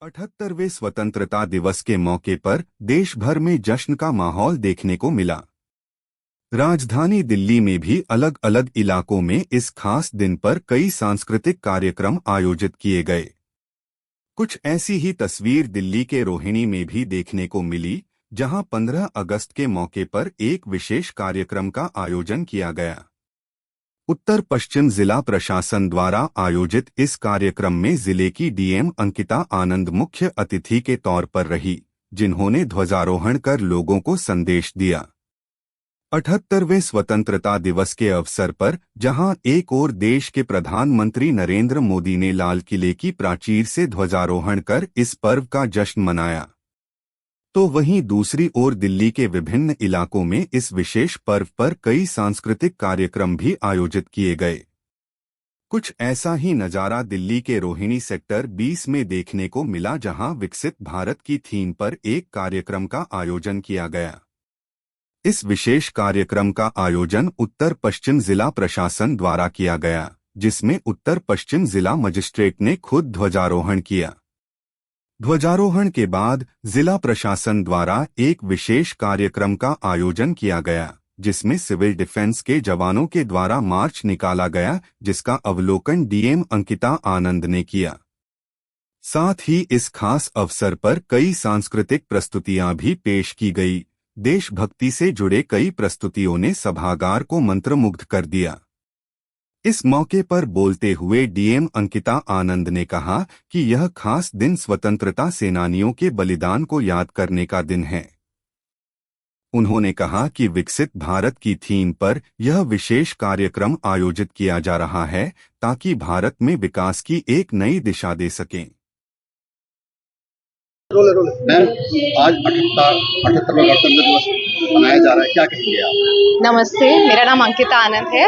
78वें स्वतंत्रता दिवस के मौके पर देश भर में जश्न का माहौल देखने को मिला। राजधानी दिल्ली में भी अलग अलग इलाकों में इस खास दिन पर कई सांस्कृतिक कार्यक्रम आयोजित किए गए। कुछ ऐसी ही तस्वीर दिल्ली के रोहिणी में भी देखने को मिली, जहां 15 अगस्त के मौके पर एक विशेष कार्यक्रम का आयोजन किया गया। उत्तर पश्चिम जिला प्रशासन द्वारा आयोजित इस कार्यक्रम में जिले की डीएम अंकिता आनंद मुख्य अतिथि के तौर पर रही, जिन्होंने ध्वजारोहण कर लोगों को संदेश दिया। 78वें स्वतंत्रता दिवस के अवसर पर जहां एक ओर देश के प्रधानमंत्री नरेंद्र मोदी ने लाल किले की प्राचीर से ध्वजारोहण कर इस पर्व का जश्न मनाया, तो वहीं दूसरी ओर दिल्ली के विभिन्न इलाकों में इस विशेष पर्व पर कई सांस्कृतिक कार्यक्रम भी आयोजित किए गए। कुछ ऐसा ही नजारा दिल्ली के रोहिणी सेक्टर 20 में देखने को मिला, जहां विकसित भारत की थीम पर एक कार्यक्रम का आयोजन किया गया। इस विशेष कार्यक्रम का आयोजन उत्तर पश्चिम जिला प्रशासन द्वारा किया गया, जिसमें उत्तर पश्चिम जिला मजिस्ट्रेट ने खुद ध्वजारोहण किया। ध्वजारोहण के बाद जिला प्रशासन द्वारा एक विशेष कार्यक्रम का आयोजन किया गया, जिसमें सिविल डिफेंस के जवानों के द्वारा मार्च निकाला गया, जिसका अवलोकन डीएम अंकिता आनंद ने किया। साथ ही इस खास अवसर पर कई सांस्कृतिक प्रस्तुतियां भी पेश की गई। देशभक्ति से जुड़े कई प्रस्तुतियों ने सभागार को मंत्रमुग्ध कर दिया। इस मौके पर बोलते हुए डीएम अंकिता आनंद ने कहा कि यह खास दिन स्वतंत्रता सेनानियों के बलिदान को याद करने का दिन है। उन्होंने कहा कि विकसित भारत की थीम पर यह विशेष कार्यक्रम आयोजित किया जा रहा है, ताकि भारत में विकास की एक नई दिशा दे सकें। मैम, आज 78वां गणतंत्र दिवस मनाया जा रहा है, क्या कहेंगे आप? नमस्ते, मेरा नाम अंकिता आनंद है,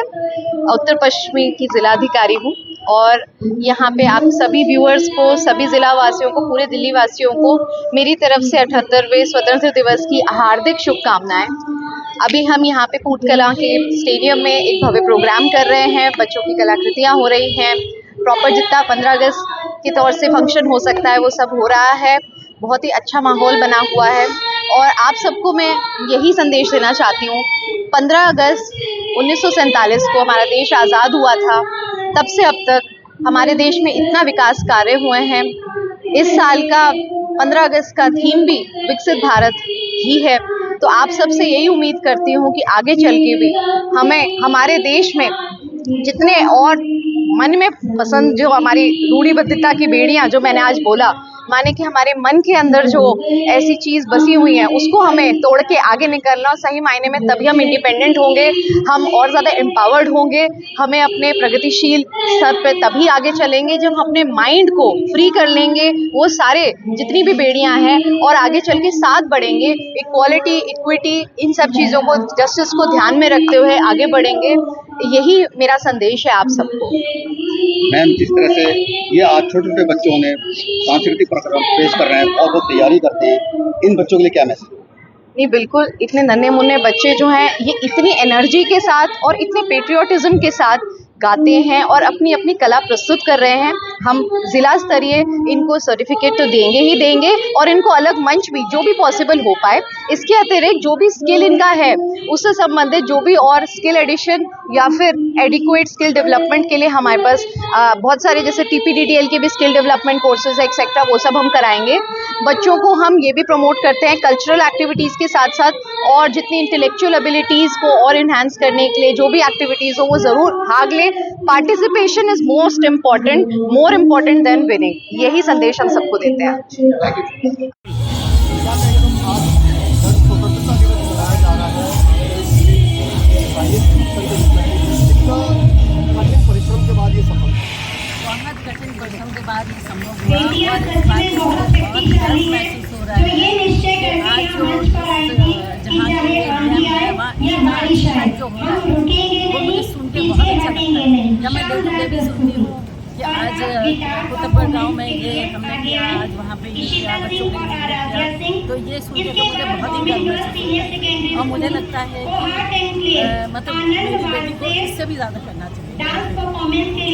उत्तर पश्चिमी की जिलाधिकारी हूँ और यहाँ पे आप सभी व्यूअर्स को, सभी जिला वासियों को, पूरे दिल्ली वासियों को मेरी तरफ से 78वें स्वतंत्रता दिवस की हार्दिक शुभकामनाएं। अभी हम यहाँ पे कूटकला के स्टेडियम में एक भव्य प्रोग्राम कर रहे हैं, बच्चों की कलाकृतियाँ हो रही हैं, प्रॉपर जितना 15 अगस्त के तौर से फंक्शन हो सकता है वो सब हो रहा है। बहुत ही अच्छा माहौल बना हुआ है और आप सबको मैं यही संदेश देना चाहती हूँ, 15 अगस्त 1947 को हमारा देश आज़ाद हुआ था, तब से अब तक हमारे देश में इतना विकास कार्य हुए हैं। इस साल का 15 अगस्त का थीम भी विकसित भारत ही है, तो आप सबसे यही उम्मीद करती हूँ कि आगे चल के भी हमें हमारे देश में जितने और मन में पसंद जो हमारी रूढ़िबद्धता की बेड़ियां जो मैंने आज बोला, माने कि हमारे मन के अंदर जो ऐसी चीज़ बसी हुई है उसको हमें तोड़ के आगे निकलना, और सही मायने में तभी हम इंडिपेंडेंट होंगे, हम और ज़्यादा एम्पावर्ड होंगे। हमें अपने प्रगतिशील स्तर पे तभी आगे चलेंगे जब हम अपने माइंड को फ्री कर लेंगे, वो सारे जितनी भी बेड़ियां हैं, और आगे चल के साथ बढ़ेंगे। इक्वालिटी, इक्विटी, इन सब चीज़ों को, जस्टिस को ध्यान में रखते हुए आगे बढ़ेंगे। यही मेरा संदेश है आप सबको। मैम, जिस तरह से ये आज छोटे छोटे बच्चों ने सांस्कृतिक कार्यक्रम पेश कर रहे हैं और वो तैयारी करते हैं, इन बच्चों के लिए क्या मैसेज? नहीं, बिल्कुल, इतने नन्हे मुन्ने बच्चे जो हैं ये इतनी एनर्जी के साथ और इतने पेट्रियोटिज्म के साथ गाते हैं और अपनी अपनी कला प्रस्तुत कर रहे हैं। हम जिला स्तरीय इनको सर्टिफिकेट तो देंगे ही देंगे और इनको अलग मंच भी जो भी पॉसिबल हो पाए, इसके अतिरिक्त जो भी स्किल इनका है उससे संबंधित जो भी और स्किल एडिशन या फिर एडिक्वेट स्किल डेवलपमेंट के लिए हमारे पास बहुत सारे जैसे TPDDL के भी स्किल डेवलपमेंट कोर्सेज एक्सेट्रा, वो सब हम कराएंगे। बच्चों को हम ये भी प्रमोट करते हैं कल्चरल एक्टिविटीज़ के साथ साथ, और जितनी इंटेलेक्चुअल एबिलिटीज़ को और इन्हांस करने के लिए जो भी एक्टिविटीज़ हो वो ज़रूर भाग लें। Participation is most important, more important than winning. यही संदेश हम सबको देते हैं। कठिन परिश्रम के बाद ये संभव हुआ और इस बात को बहुत गर्व महसूस हो रहा है। आज जो जहाँ की है वहाँ इतना अच्छा जो हो रहा है वो मुझे सुन के बहुत अच्छा लगता है। जब मैं डे भी सुनती हूँ कि आज कुतुबपुर गाँव में ये हमने किया, आज वहाँ पे ये किया, बच्चों के लिए किया, तो ये सुन के तो मुझे बहुत ही गर्व महसूस होता है और मुझे लगता है कि मतलब मेरी बेटी को इससे भी ज़्यादा करना चाहिए।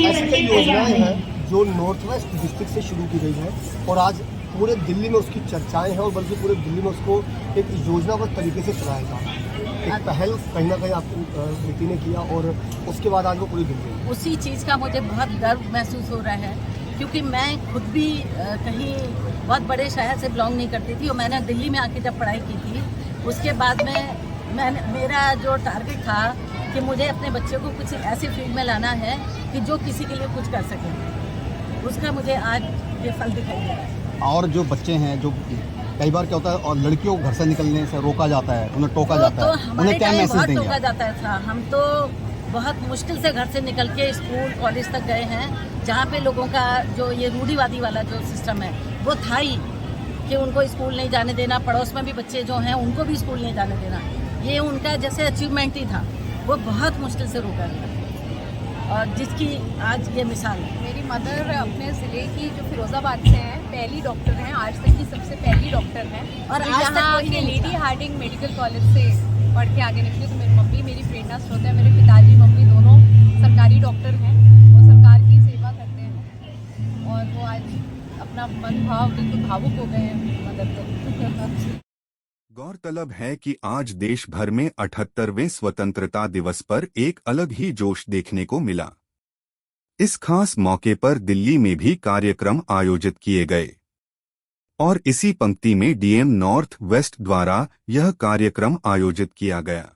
ऐसी कई योजनाएं हैं जो नॉर्थ वेस्ट डिस्ट्रिक्ट से शुरू की गई है और आज पूरे दिल्ली में उसकी चर्चाएं हैं और बल्कि पूरे दिल्ली में उसको एक योजनाबद्ध तरीके से चलाया जा रहा है। एक पहल कहीं ना कहीं आपकी बेटी ने किया और उसके बाद आज वो पूरी दिल्ली में। उसी चीज़ का मुझे बहुत गर्व महसूस हो रहा है, क्योंकि मैं खुद भी कहीं बहुत बड़े शहर से बिलोंग नहीं करती थी और मैंने दिल्ली में आके जब पढ़ाई की थी, उसके बाद में मेरा जो टारगेट था कि मुझे अपने बच्चे को कुछ ऐसी फील्ड में लाना है कि जो किसी के लिए कुछ कर सके, उसका मुझे आज ये फल दिखाई दे रहा है। और जो बच्चे हैं, जो कई बार क्या होता है और लड़कियों को घर से निकलने से रोका जाता है, उन्हें टोका जाता है, उन्हें क्या मैसेज देंगे? टोका जाता था। हम तो बहुत मुश्किल से घर से निकल के स्कूल कॉलेज तक गए हैं, जहाँ पे लोगों का जो ये रूढ़िवादी वाला जो सिस्टम है वो था ही कि उनको स्कूल नहीं जाने देना, पड़ोस में भी बच्चे जो हैं उनको भी स्कूल नहीं जाने देना, ये उनका जैसे अचीवमेंट ही था। वो बहुत मुश्किल से रोका गया और जिसकी आज ये मिसाल है। मेरी मदर अपने ज़िले की जो फिरोज़ाबाद से हैं, पहली डॉक्टर हैं, आज तक की सबसे पहली डॉक्टर हैं और आज तक यहाँ कोई के नहीं लेडी था। हार्डिंग मेडिकल कॉलेज से पढ़ के आगे निकली। तो मेरी मम्मी मेरी प्रेरणा स्रोत है। मेरे पिताजी मम्मी दोनों सरकारी डॉक्टर हैं और सरकार की सेवा करते हैं और वो आज अपना मन भाव बिल्कुल भावुक हो गए हैं मदद को। गौरतलब है कि आज देश भर में 78वें स्वतंत्रता दिवस पर एक अलग ही जोश देखने को मिला। इस खास मौके पर दिल्ली में भी कार्यक्रम आयोजित किए गए और इसी पंक्ति में डीएम नॉर्थ वेस्ट द्वारा यह कार्यक्रम आयोजित किया गया।